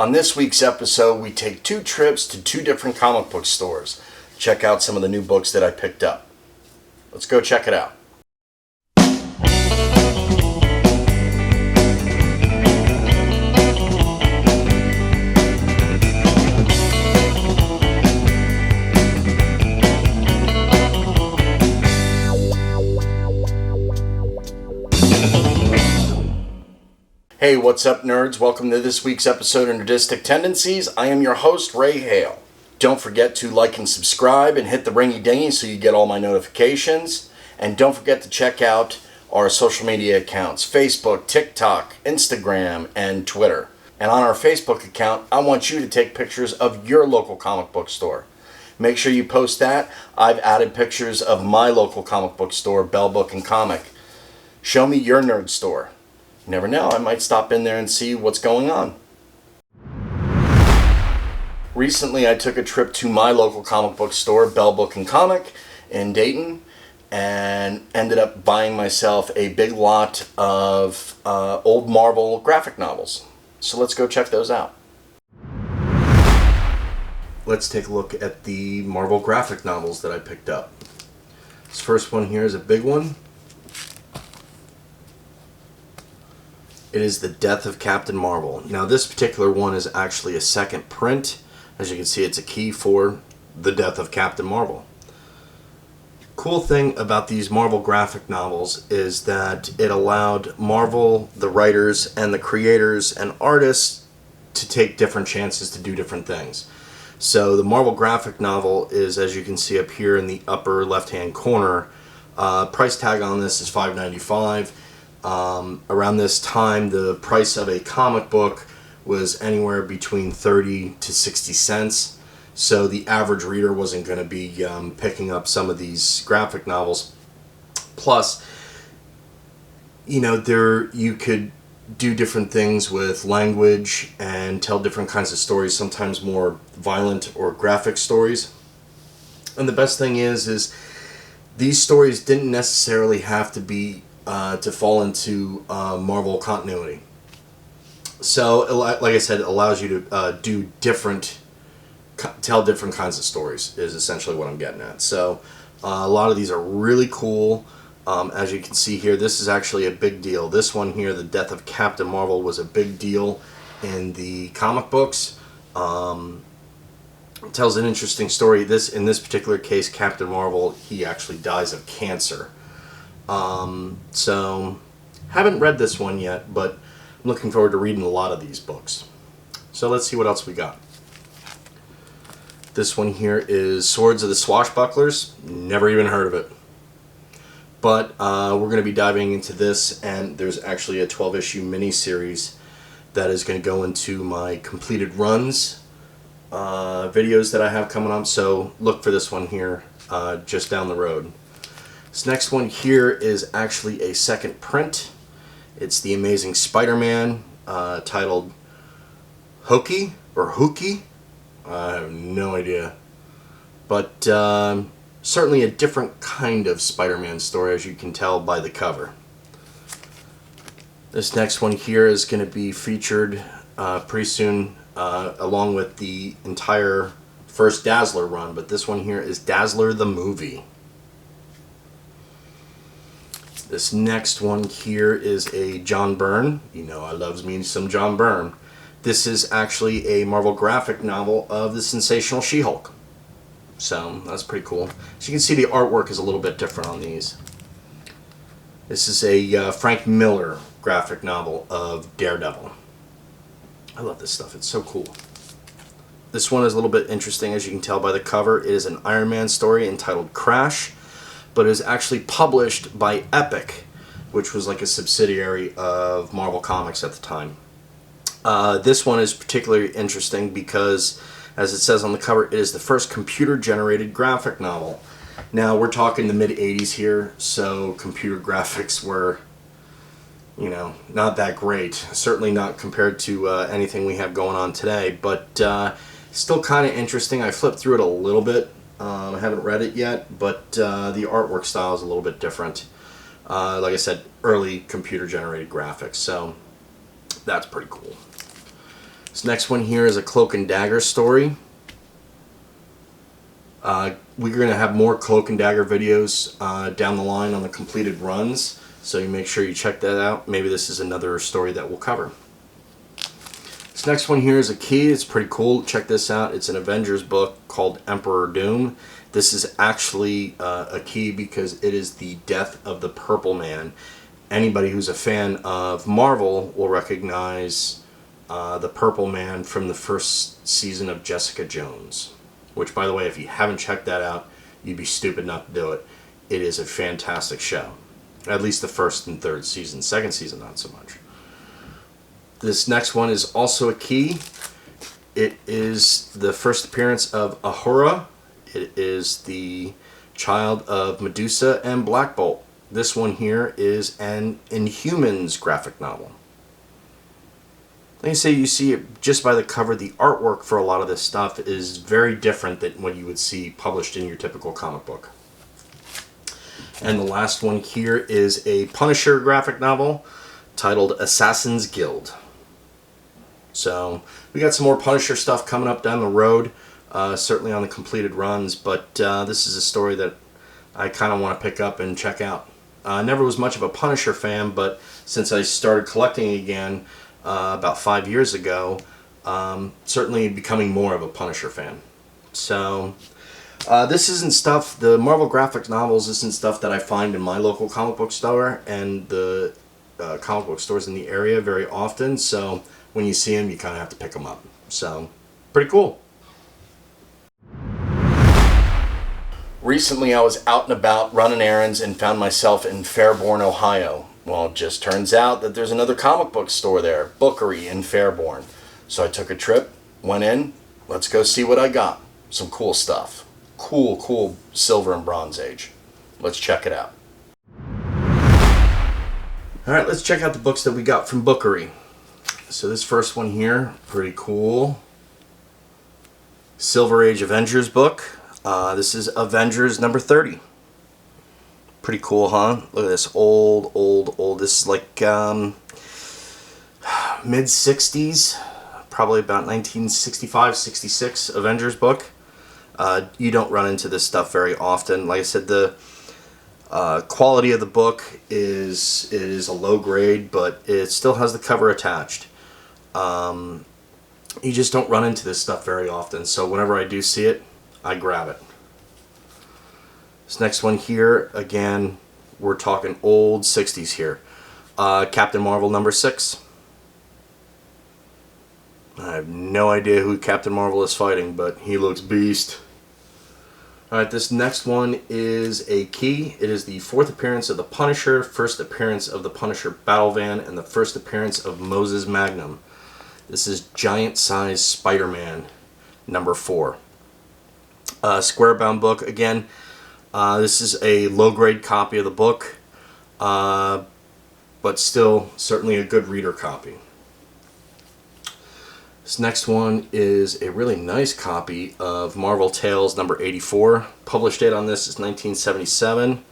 On this week's episode, we take 2 trips to 2 different comic book stores. Check out some of the new books that I picked up. Let's go check it out. Hey, what's up, nerds? Welcome to this week's episode of Nerdistic Tendencies. I am your host, Ray Hale. Don't forget to like and subscribe and hit the ringy dingy so you get all my notifications. And don't forget to check out our social media accounts, Facebook, TikTok, Instagram, and Twitter. And on our Facebook account, I want you to take pictures of your local comic book store. Make sure you post that. I've added pictures of my local comic book store, Bell Book and Comic. Show me your nerd store. You never know, I might stop in there and see what's going on. Recently, I took a trip to my local comic book store, Bell Book and Comic, in Dayton, and ended up buying myself a big lot of old Marvel graphic novels. So let's go check those out. Let's take a look at the Marvel graphic novels that I picked up. This first one here is a big one. It is The Death of Captain Marvel. Now this particular one is actually a second print. As you can see, it's a key for The Death of Captain Marvel. Cool thing about these Marvel graphic novels is that it allowed Marvel, the writers, and the creators and artists to take different chances to do different things. So the Marvel graphic novel is, as you can see up here in the upper left-hand corner, price tag on this is $5.95. Around this time, the price of a comic book was anywhere between 30 to 60 cents. So the average reader wasn't going to be picking up some of these graphic novels. Plus, you know, you could do different things with language and tell different kinds of stories, sometimes more violent or graphic stories. And the best thing is these stories didn't necessarily have to be to fall into Marvel continuity. So, like I said, it allows you to tell different kinds of stories, is essentially what I'm getting at. So, a lot of these are really cool. As you can see here, this is actually a big deal. This one here, The Death of Captain Marvel, was a big deal in the comic books. It tells an interesting story. In this particular case, Captain Marvel, he actually dies of cancer. So, haven't read this one yet, but I'm looking forward to reading a lot of these books. So let's see what else we got. This one here is Swords of the Swashbucklers. Never even heard of it. But we're going to be diving into this, and there's actually a 12-issue miniseries that is going to go into my completed runs videos that I have coming up. So look for this one here just down the road. This next one here is actually a second print. It's The Amazing Spider-Man, titled Hokey or Hookie. I have no idea. But certainly a different kind of Spider-Man story, as you can tell by the cover. This next one here is going to be featured pretty soon, along with the entire first Dazzler run. But this one here is Dazzler the Movie. This next one here is a John Byrne. You know I loves me some John Byrne. This is actually a Marvel graphic novel of the sensational She-Hulk. So that's pretty cool. As you can see, the artwork is a little bit different on these. This is a Frank Miller graphic novel of Daredevil. I love this stuff. It's so cool. This one is a little bit interesting, as you can tell by the cover. It is an Iron Man story entitled Crash, but it is actually published by Epic, which was like a subsidiary of Marvel Comics at the time. This one is particularly interesting because, as it says on the cover, it is the first computer-generated graphic novel. Now, we're talking the mid-'80s here, so computer graphics were, you know, not that great. Certainly not compared to anything we have going on today, but still kind of interesting. I flipped through it a little bit. I haven't read it yet, but the artwork style is a little bit different. Like I said, early computer-generated graphics, so that's pretty cool. This next one here is a Cloak and Dagger story. We're going to have more Cloak and Dagger videos down the line on the completed runs, so you make sure you check that out. Maybe this is another story that we'll cover. This next one here is a key. It's pretty cool. Check this out. It's an Avengers book called Emperor Doom. This is actually a key because it is the death of the Purple Man. Anybody who's a fan of Marvel will recognize the Purple Man from the first season of Jessica Jones. Which, by the way, if you haven't checked that out, you'd be stupid not to do it. It is a fantastic show. At least the first and third season. Second season, not so much. This next one is also a key. It is the first appearance of Ahura. It is the child of Medusa and Black Bolt. This one here is an Inhumans graphic novel. Like I say, you see it just by the cover. The artwork for a lot of this stuff is very different than what you would see published in your typical comic book. And the last one here is a Punisher graphic novel titled Assassin's Guild. So we got some more Punisher stuff coming up down the road, certainly on the completed runs, but this is a story that I kind of want to pick up and check out. I never was much of a Punisher fan, but since I started collecting again about 5 years ago, certainly becoming more of a Punisher fan. So this isn't stuff, the Marvel graphic novels isn't stuff that I find in my local comic book store and the comic book stores in the area very often, so when you see them you kind of have to pick them up. So pretty cool. Recently I was out and about running errands and found myself in Fairborn, Ohio. Well, it just turns out that there's another comic book store there, Bookery in Fairborn. So I took a trip, went in, let's go see what I got. Some cool stuff. Cool Silver and Bronze Age. Let's check it out. Alright, let's check out the books that we got from Bookery. So this first one here, pretty cool. Silver Age Avengers book. This is Avengers number 30. Pretty cool, huh? Look at this old. This is like mid-60s, probably about 1965, 66 Avengers book. You don't run into this stuff very often. Like I said, the quality of the book is a low grade, but it still has the cover attached. You just don't run into this stuff very often, so whenever I do see it, I grab it. This next one here, again, we're talking old 60s here. Captain Marvel number 6. I have no idea who Captain Marvel is fighting, but he looks beast. Alright, this next one is a key. It is the 4th appearance of the Punisher, 1st appearance of the Punisher Battle Van, and the 1st appearance of Moses Magnum. This is Giant Size Spider-Man number 4. Square-bound book, again. This is a low-grade copy of the book, but still certainly a good reader copy. This next one is a really nice copy of Marvel Tales number 84. Published date on this is 1977.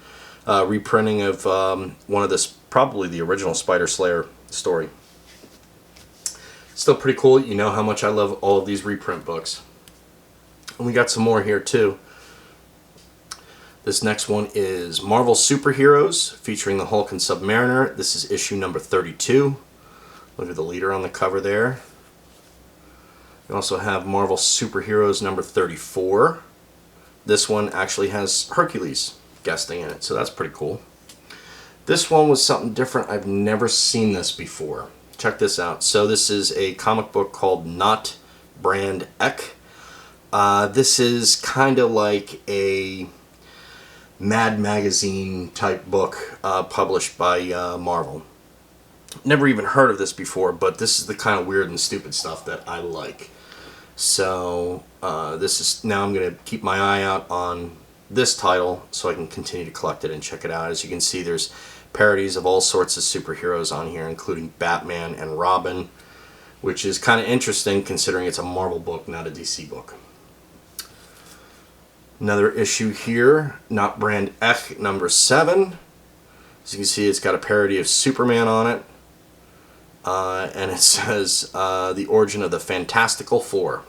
Reprinting of one of this, probably the original Spider Slayer story. Still pretty cool. You know how much I love all of these reprint books. And we got some more here too. This next one is Marvel Superheroes, featuring the Hulk and Submariner. This is issue number 32. Look at the leader on the cover there. We also have Marvel Superheroes number 34. This one actually has Hercules guesting in it, so that's pretty cool. This one was something different. I've never seen this before. Check this out. So this is a comic book called Not Brand Ek. This is kind of like a Mad Magazine type book published by Marvel. Never even heard of this before, but this is the kind of weird and stupid stuff that I like. So this is, now I'm going to keep my eye out on this title so I can continue to collect it and check it out. As you can see, there's parodies of all sorts of superheroes on here, including Batman and Robin, which is kind of interesting considering it's a Marvel book, not a DC book. Another issue here, Not Brand Ek number 7. As you can see, it's got a parody of Superman on it. and it says the origin of the Fantastical Four.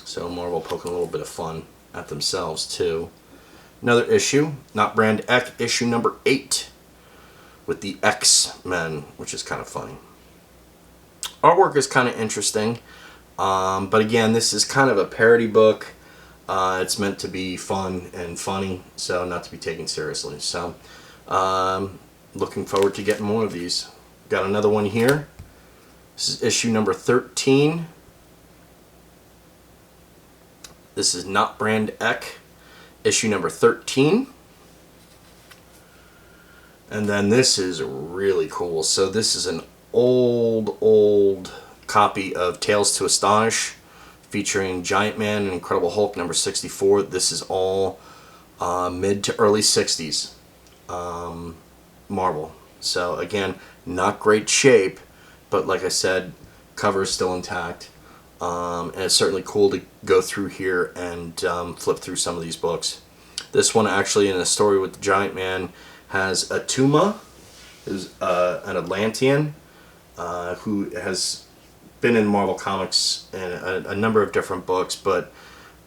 So Marvel poking a little bit of fun at themselves too. Another issue, Not Brand Ek, issue number 8, with the X-Men, which is kind of funny. Artwork is kind of interesting, but again, this is kind of a parody book. It's meant to be fun and funny, so not to be taken seriously. So, looking forward to getting more of these. Got another one here. This is issue number 13. This is Not Brand Ek, issue number 13. And then this is really cool. So this is an old copy of Tales to Astonish, featuring Giant Man and Incredible Hulk number 64. This is all mid to early 60s Marvel. So again, not great shape, but like I said, cover is still intact. And it's certainly cool to go through here and flip through some of these books. This one actually, in a story with the Giant Man, has Atuma, who's an Atlantean who has been in Marvel Comics in a number of different books, but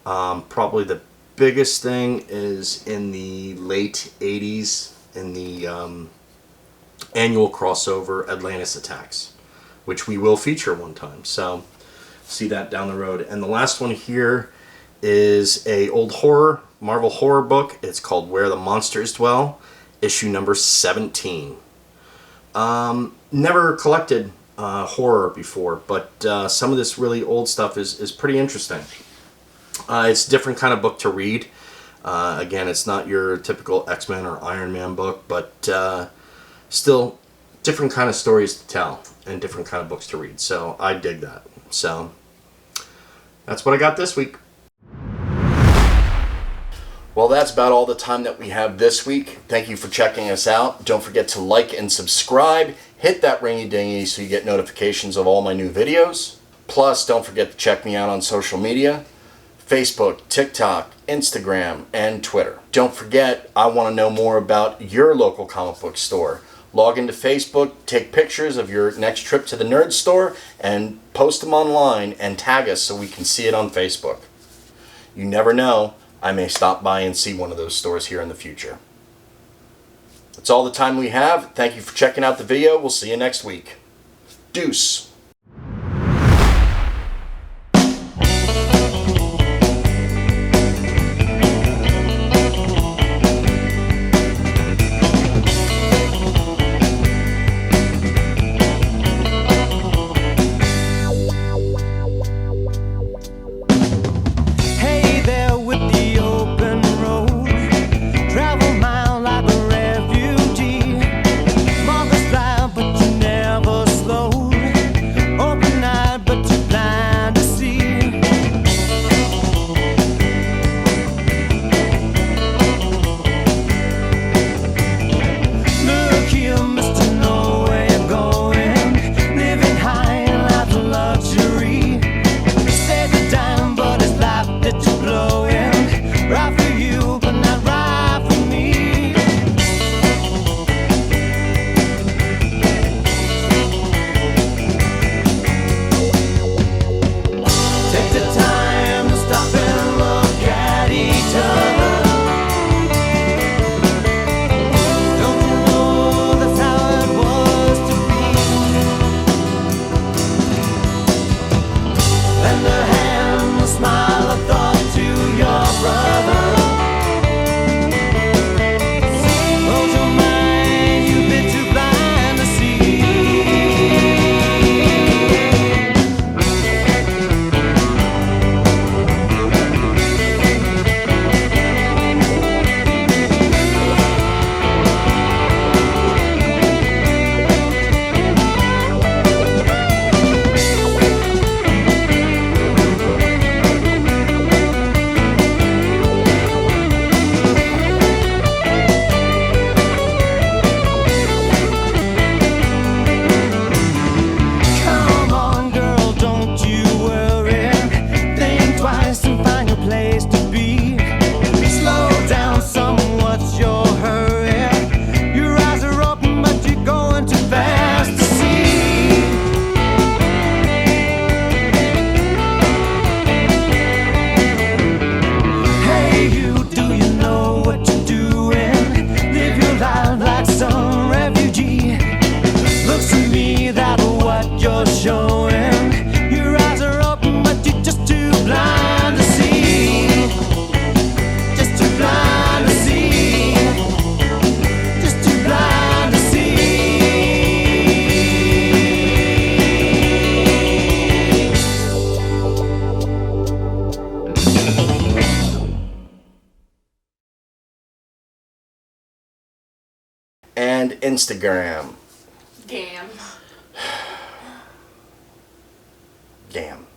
probably the biggest thing is in the late 80s in the annual crossover Atlantis Attacks, which we will feature one time. So see that down the road. And the last one here is a old Marvel horror book. It's called Where the Monsters Dwell, issue number 17. Never collected horror before, but some of this really old stuff is pretty interesting. It's a different kind of book to read. Again, it's not your typical X-Men or Iron Man book, but still different kind of stories to tell and different kind of books to read. So I dig that. So that's what I got this week. Well, that's about all the time that we have this week. Thank you for checking us out. Don't forget to like and subscribe. Hit that ringy dingy so you get notifications of all my new videos. Plus, don't forget to check me out on social media: Facebook, TikTok, Instagram, and Twitter. Don't forget, I want to know more about your local comic book store. Log into Facebook, take pictures of your next trip to the nerd store, and post them online and tag us so we can see it on Facebook. You never know, I may stop by and see one of those stores here in the future. That's all the time we have. Thank you for checking out the video. We'll see you next week. Deuce. Instagram. Gam. Gam.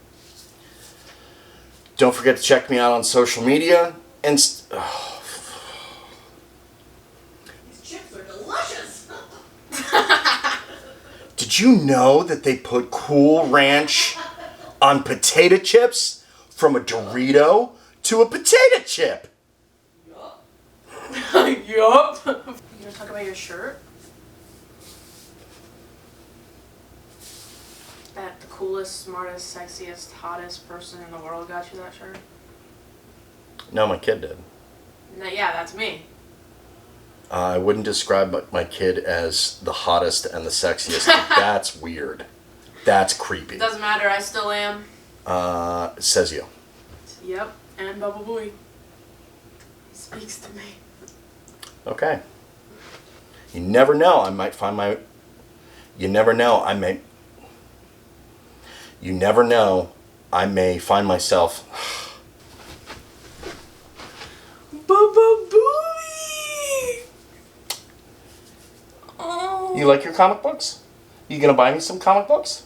Don't forget to check me out on social media. These chips are delicious. Did you know that they put Cool Ranch on potato chips? From a Dorito to a potato chip. Yup. Yup. You gonna talk about your shirt? That the coolest, smartest, sexiest, hottest person in the world got you that shirt? No, my kid did. No, yeah, that's me. I wouldn't describe my kid as the hottest and the sexiest. That's weird. That's creepy. Doesn't matter, I still am. Says you. Yep, and Bubble Boy. He speaks to me. Okay. You never know. I might find my... You never know. You never know. I may find myself... Bubble Boy! Oh. You like your comic books? You gonna buy me some comic books?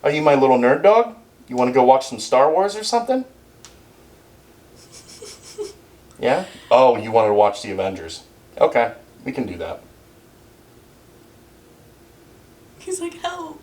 Are you my little nerd dog? You want to go watch some Star Wars or something? Yeah? Oh, you wanted to watch the Avengers. Okay, we can do that. He's like, help.